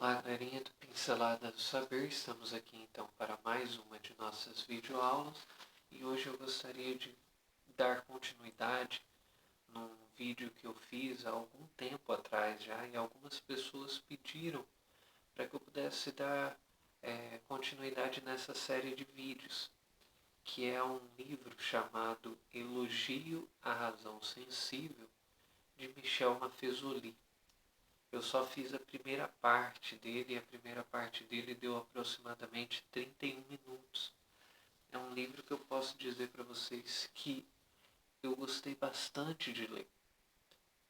Olá, galerinha do Pincelada do Saber, estamos aqui então para mais uma de nossas videoaulas e hoje eu gostaria de dar continuidade num vídeo que eu fiz há algum tempo atrás já e algumas pessoas pediram para que eu pudesse dar continuidade nessa série de vídeos, que é um livro chamado Elogio à Razão Sensível, de Michel Maffezoli. Eu só fiz a primeira parte dele e a primeira parte dele deu aproximadamente 31 minutos. É um livro que eu posso dizer para vocês que eu gostei bastante de ler.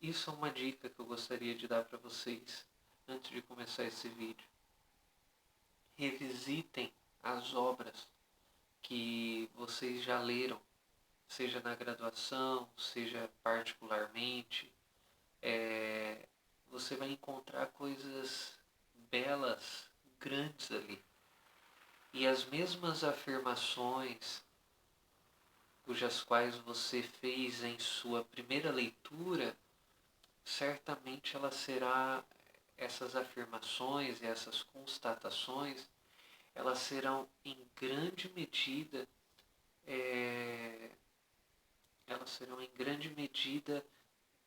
Isso é uma dica que eu gostaria de dar para vocês antes de começar esse vídeo. Revisitem as obras que vocês já leram, seja na graduação, seja particularmente. Você vai encontrar coisas belas, grandes ali. E as mesmas afirmações cujas quais você fez em sua primeira leitura, certamente essas afirmações e essas constatações, elas serão em grande medida,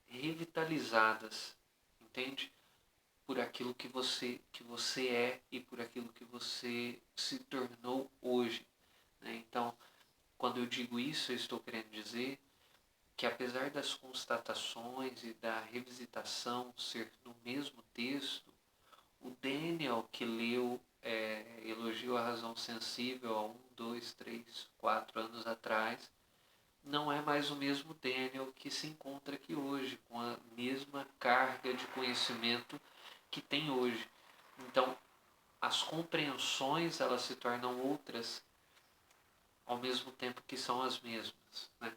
revitalizadas, entende? Por aquilo que você é e por aquilo que você se tornou hoje, né? Então, quando eu digo isso, eu estou querendo dizer que apesar das constatações e da revisitação ser no mesmo texto, o Daniel que leu Elogio à Razão Sensível há 2, 3, 4 anos atrás, não é mais o mesmo Daniel que se encontra aqui hoje, com a mesma carga de conhecimento que tem hoje. Então, as compreensões elas se tornam outras ao mesmo tempo que são as mesmas, né?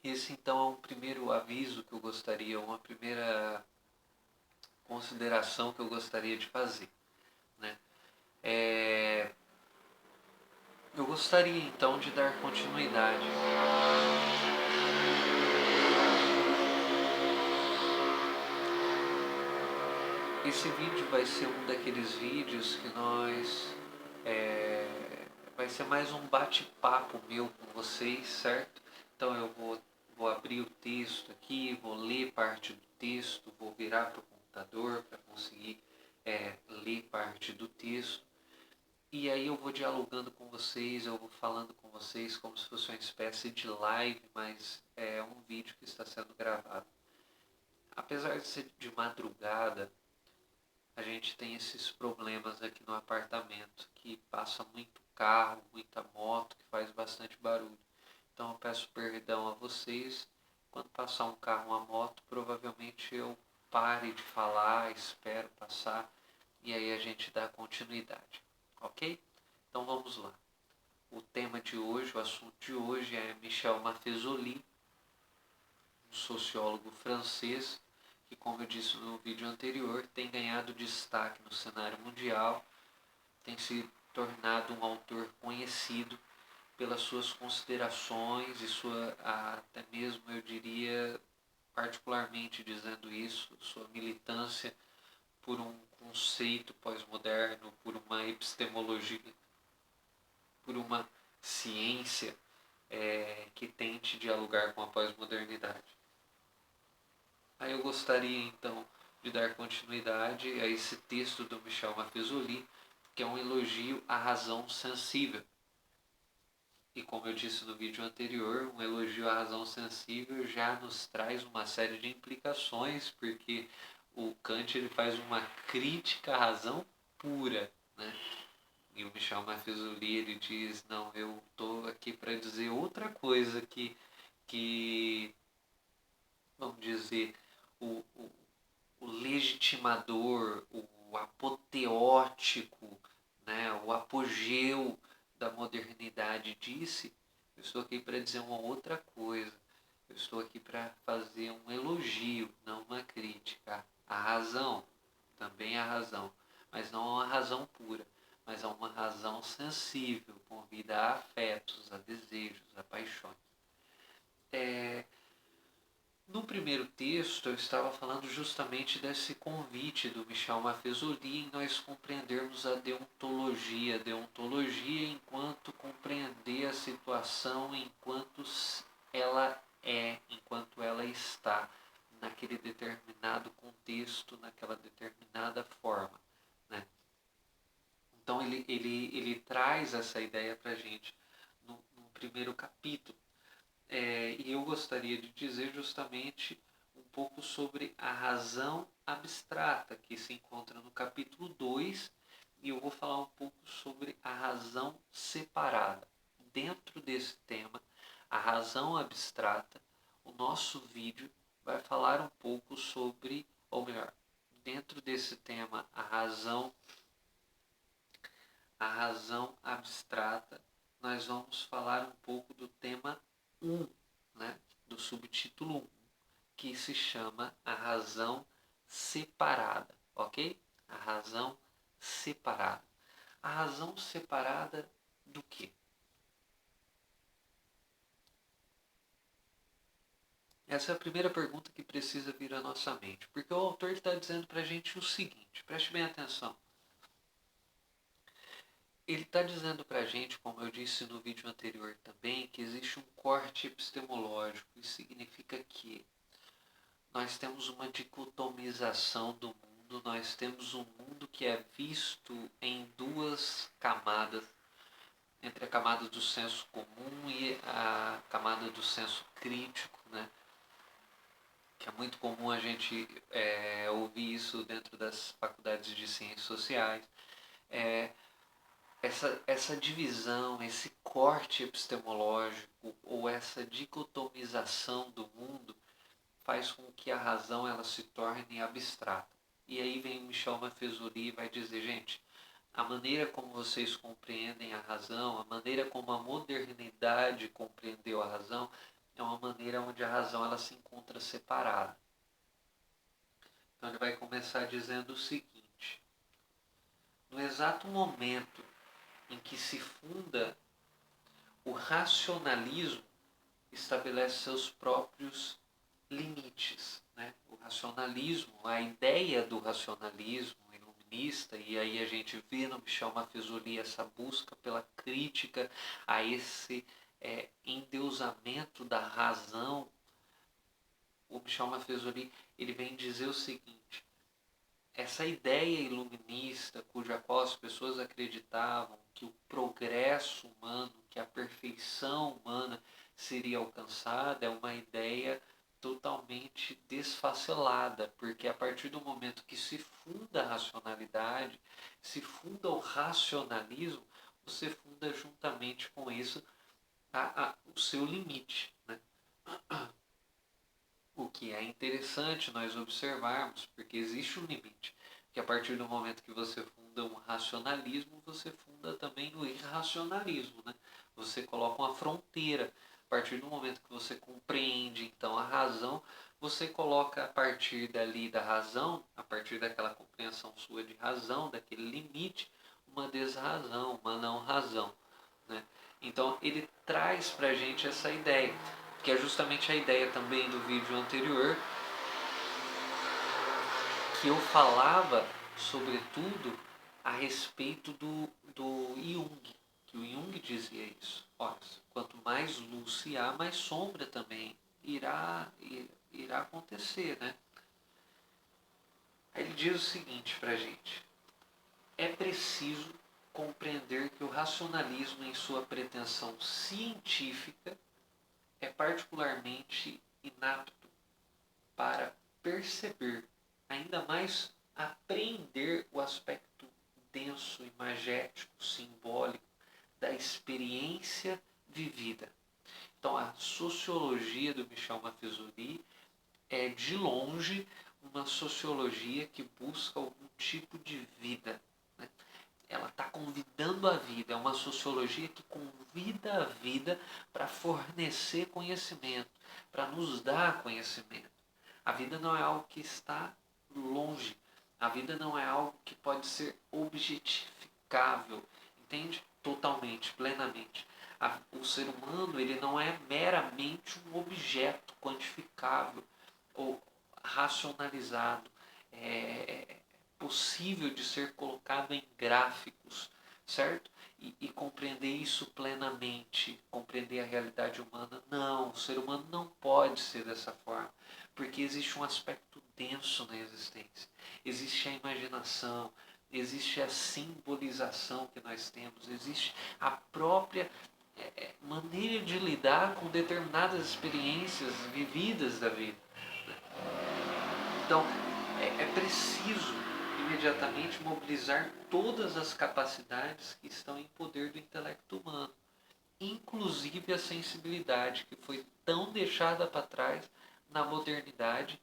Esse então é um primeiro aviso que eu gostaria, uma primeira consideração que eu gostaria de fazer, né? Eu gostaria então de dar continuidade. Esse vídeo vai ser um daqueles vídeos que vai ser mais um bate-papo meu com vocês, certo? Então eu vou abrir o texto aqui, vou ler parte do texto, vou virar para o computador para conseguir ler parte do texto. E aí eu vou dialogando com vocês, eu vou falando com vocês como se fosse uma espécie de live, mas é um vídeo que está sendo gravado. Apesar de ser de madrugada, a gente tem esses problemas aqui no apartamento, que passa muito carro, muita moto, que faz bastante barulho. Então eu peço perdão a vocês. Quando passar um carro, uma moto, provavelmente eu pare de falar, espero passar e aí a gente dá continuidade, ok? Então vamos lá. O tema de hoje, o assunto de hoje é Michel Maffezoli, um sociólogo francês que, como eu disse no vídeo anterior, tem ganhado destaque no cenário mundial, tem se tornado um autor conhecido pelas suas considerações e até mesmo eu diria, particularmente dizendo isso, sua militância por um conceito pós-moderno, por uma epistemologia, por uma ciência que tente dialogar com a pós-modernidade. Aí eu gostaria então de dar continuidade a esse texto do Michel Maffezoli, que é um elogio à razão sensível. E como eu disse no vídeo anterior, um elogio à razão sensível já nos traz uma série de implicações, porque o Kant ele faz uma crítica à razão pura, né? E o Michel Maffezoli ele diz, não, eu estou aqui para dizer outra coisa que vamos dizer, o, o, o legitimador, o apoteótico, né, o apogeu da modernidade disse, eu estou aqui para dizer uma outra coisa. Eu estou aqui para fazer um elogio, não uma crítica. A razão, também a razão, mas não uma razão pura, mas a uma razão sensível, movida a afetos, a desejos, a paixões. No primeiro texto eu estava falando justamente desse convite do Michel Maffesoli em nós compreendermos a deontologia. Deontologia enquanto compreender a situação enquanto ela é, enquanto ela está naquele determinado contexto, naquela determinada forma, né? Então ele traz essa ideia para a gente no primeiro capítulo. E eu gostaria de dizer justamente um pouco sobre a razão abstrata, que se encontra no capítulo 2, e eu vou falar um pouco sobre a razão separada. Dentro desse tema, a razão abstrata, o nosso vídeo vai falar um pouco sobre, ou melhor, dentro desse tema, a razão abstrata, nós vamos falar um pouco do tema 1, né, do subtítulo 1, que se chama a razão separada, ok? A razão separada. A razão separada do quê? Essa é a primeira pergunta que precisa vir à nossa mente, porque o autor está dizendo para a gente o seguinte, preste bem atenção. Ele está dizendo para a gente, como eu disse no vídeo anterior também, que existe um corte epistemológico. Isso significa que nós temos uma dicotomização do mundo, nós temos um mundo que é visto em duas camadas, entre a camada do senso comum e a camada do senso crítico, né? Que é muito comum a gente ouvir isso dentro das faculdades de ciências sociais. Essa divisão, esse corte epistemológico ou essa dicotomização do mundo faz com que a razão ela se torne abstrata. E aí vem o Michel Maffesoli e vai dizer, gente, a maneira como vocês compreendem a razão, a maneira como a modernidade compreendeu a razão, é uma maneira onde a razão ela se encontra separada. Então ele vai começar dizendo o seguinte: no exato momento em que se funda o racionalismo, estabelece seus próprios limites, né? O racionalismo, a ideia do racionalismo iluminista, e aí a gente vê no Michel Maffesoli essa busca pela crítica a esse endeusamento da razão. O Michel Maffesoli ele vem dizer o seguinte: essa ideia iluminista, cuja qual as pessoas acreditavam que o progresso humano, que a perfeição humana seria alcançada, é uma ideia totalmente desfacelada, porque a partir do momento que se funda a racionalidade, se funda o racionalismo, você funda juntamente com isso o seu limite, né? O que é interessante nós observarmos, porque existe um limite, que a partir do momento que você funda um racionalismo, você funda também o irracionalismo, né? Você coloca uma fronteira. A partir do momento que você compreende, então, a razão, você coloca a partir dali da razão, a partir daquela compreensão sua de razão, daquele limite, uma desrazão, uma não razão, né? Então, ele traz para a gente essa ideia, que é justamente a ideia também do vídeo anterior, que eu falava, sobretudo, a respeito do Jung, que o Jung dizia isso. Olha, quanto mais luz se há, mais sombra também irá acontecer, né? Aí ele diz o seguinte para a gente: é preciso compreender que o racionalismo, em sua pretensão científica, é particularmente inapto para perceber, ainda mais apreender o aspecto denso, imagético, simbólico da experiência vivida. Então, a sociologia do Michel Maffesoli é, de longe, uma sociologia que busca algum tipo de vida, né? Ela está convidando a vida, é uma sociologia que convida a vida para fornecer conhecimento, para nos dar conhecimento. A vida não é algo que está longe, a vida não é algo que pode ser objetificável, entende? Totalmente, plenamente. O ser humano ele não é meramente um objeto quantificável, ou racionalizado, possível de ser colocado em gráficos, certo? E compreender isso plenamente, compreender a realidade humana. Não, o ser humano não pode ser dessa forma, porque existe um aspecto denso na existência. Existe a imaginação, existe a simbolização que nós temos, existe a própria maneira de lidar com determinadas experiências vividas da vida. Então, é preciso imediatamente mobilizar todas as capacidades que estão em poder do intelecto humano, inclusive a sensibilidade, que foi tão deixada para trás na modernidade,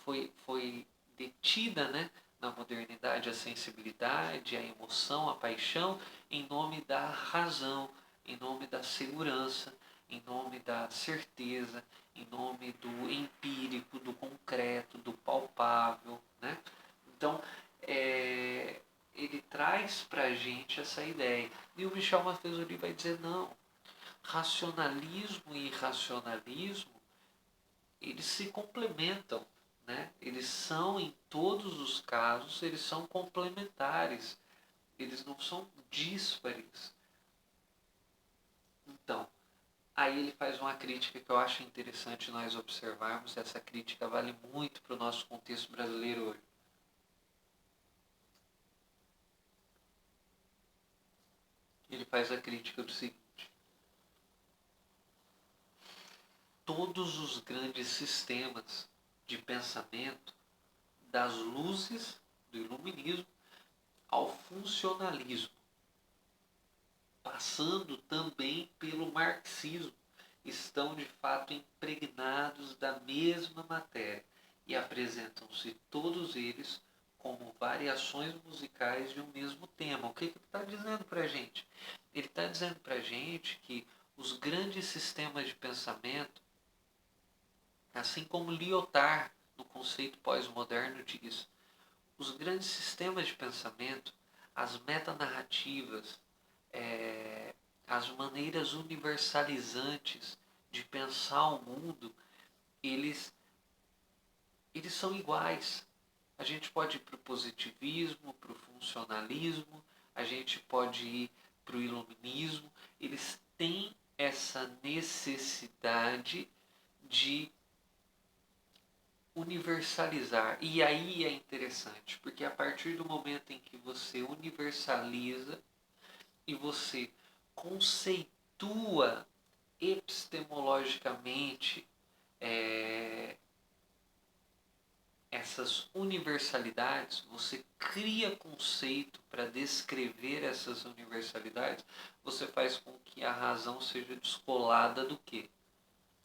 foi detida, né, na modernidade, a sensibilidade, a emoção, a paixão, em nome da razão, em nome da segurança, em nome da certeza, em nome do empírico, do concreto, do palpável, né? Então, ele traz para a gente essa ideia. E o Michel Maffesoli vai dizer, não, racionalismo e irracionalismo, eles se complementam, né? Eles são, em todos os casos, eles são complementares, eles não são díspares. Então, aí ele faz uma crítica que eu acho interessante nós observarmos. Essa crítica vale muito para o nosso contexto brasileiro hoje. Ele faz a crítica do seguinte: todos os grandes sistemas de pensamento, das luzes do iluminismo ao funcionalismo, passando também pelo marxismo, estão de fato impregnados da mesma matéria e apresentam-se todos eles como variações musicais de um mesmo tema. O que ele está dizendo para a gente? Ele está dizendo para a gente que os grandes sistemas de pensamento, assim como Lyotard, no conceito pós-moderno, diz, os grandes sistemas de pensamento, as metanarrativas, as maneiras universalizantes de pensar o mundo, eles são iguais. A gente pode ir para o positivismo, para o funcionalismo, a gente pode ir para o iluminismo. Eles têm essa necessidade de universalizar. E aí é interessante, porque a partir do momento em que você universaliza e você conceitua epistemologicamente essas universalidades, você cria conceito para descrever essas universalidades, você faz com que a razão seja descolada do quê?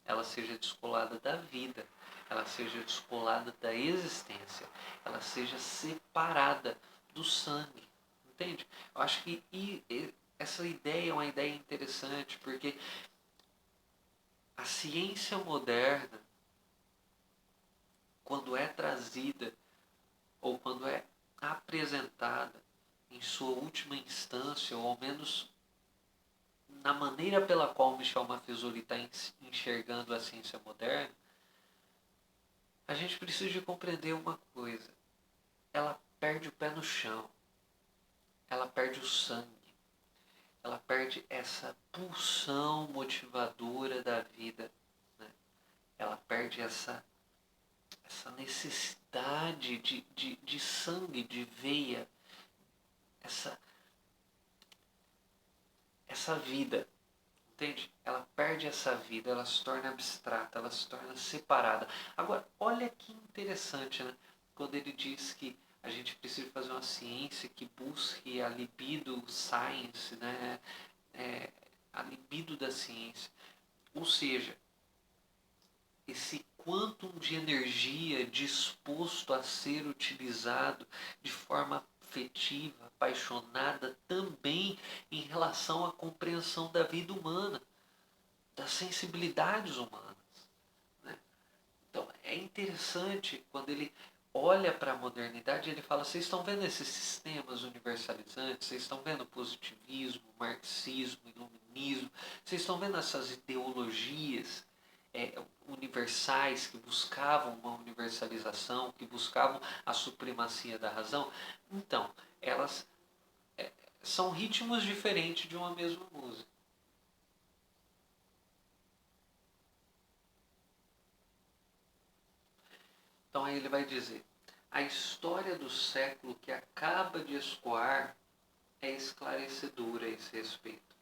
Ela seja descolada da vida, ela seja descolada da existência, ela seja separada do sangue, entende? Eu acho que essa ideia é uma ideia interessante, porque a ciência moderna, quando é trazida ou quando é apresentada em sua última instância, ou ao menos na maneira pela qual Michel Maffesoli está enxergando a ciência moderna, a gente precisa de compreender uma coisa: ela perde o pé no chão, ela perde o sangue, ela perde essa pulsão motivadora da vida, né? Ela perde essa necessidade de sangue, de veia, essa vida, entende? Ela perde essa vida, ela se torna abstrata, ela se torna separada. Agora, olha que interessante, né? Quando ele diz que a gente precisa fazer uma ciência que busque a libido science, né? A libido da ciência. Ou seja, esse quantum de energia disposto a ser utilizado de forma afetiva, apaixonada, também em relação à compreensão da vida humana, das sensibilidades humanas, né? Então é interessante quando ele olha para a modernidade, ele fala: vocês estão vendo esses sistemas universalizantes, vocês estão vendo o positivismo, o marxismo, o iluminismo, vocês estão vendo essas ideologias, universais, que buscavam uma universalização, que buscavam a supremacia da razão. Então, elas são ritmos diferentes de uma mesma música. Então aí ele vai dizer: a história do século que acaba de escoar é esclarecedora a esse respeito.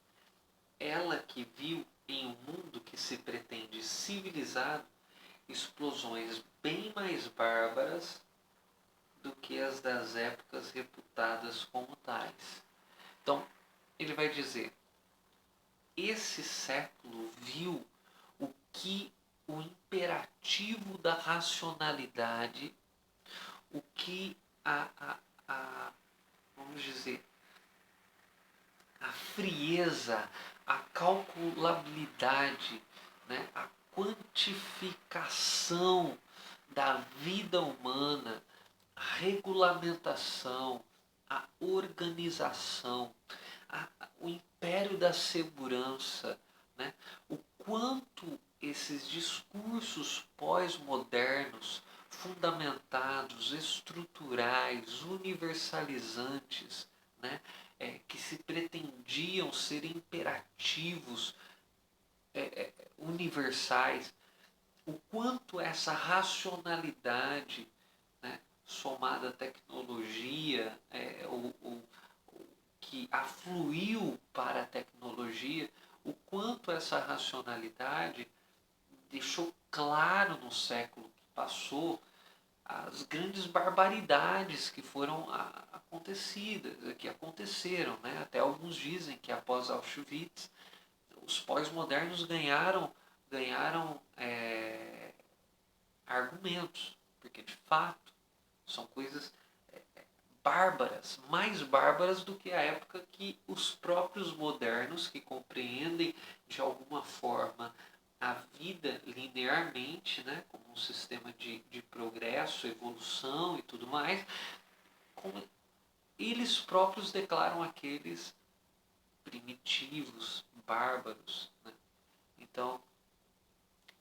Ela que viu em um mundo que se pretende civilizado explosões bem mais bárbaras do que as das épocas reputadas como tais. Então, ele vai dizer: esse século viu o que o imperativo da racionalidade, o que vamos dizer, a frieza, a calculabilidade, né, a quantificação da vida humana, a regulamentação, a organização, o império da segurança, né, o quanto esses discursos pós-modernos, fundamentados, estruturais, universalizantes, né, que se pretendiam ser imperativos universais, o quanto essa racionalidade, né, somada à tecnologia, que afluiu para a tecnologia, o quanto essa racionalidade deixou claro no século que passou as grandes barbaridades que foram acontecidas, que aconteceram, né? Até alguns dizem que após Auschwitz os pós-modernos ganharam argumentos, porque de fato são coisas bárbaras, mais bárbaras do que a época que os próprios modernos, que compreendem de alguma forma a vida linearmente, né, como um sistema de progresso, evolução e tudo mais, como eles próprios declaram aqueles primitivos, bárbaros. Né? Então,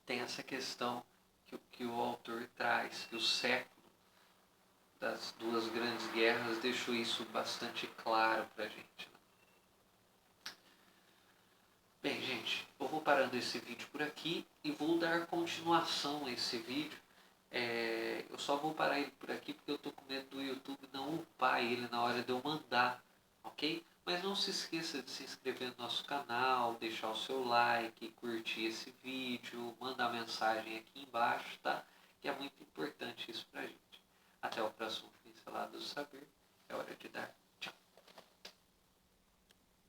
tem essa questão que o autor traz, que o século das duas grandes guerras deixou isso bastante claro para a gente. Né? Bem, gente, eu vou parando esse vídeo por aqui e vou dar continuação a esse vídeo. Eu só vou parar ele por aqui porque eu estou com medo do YouTube não upar ele na hora de eu mandar, ok? Mas não se esqueça de se inscrever no nosso canal, deixar o seu like, curtir esse vídeo, mandar mensagem aqui embaixo, tá? Que é muito importante isso pra gente. Até o próximo Pincelada do Saber. É hora de dar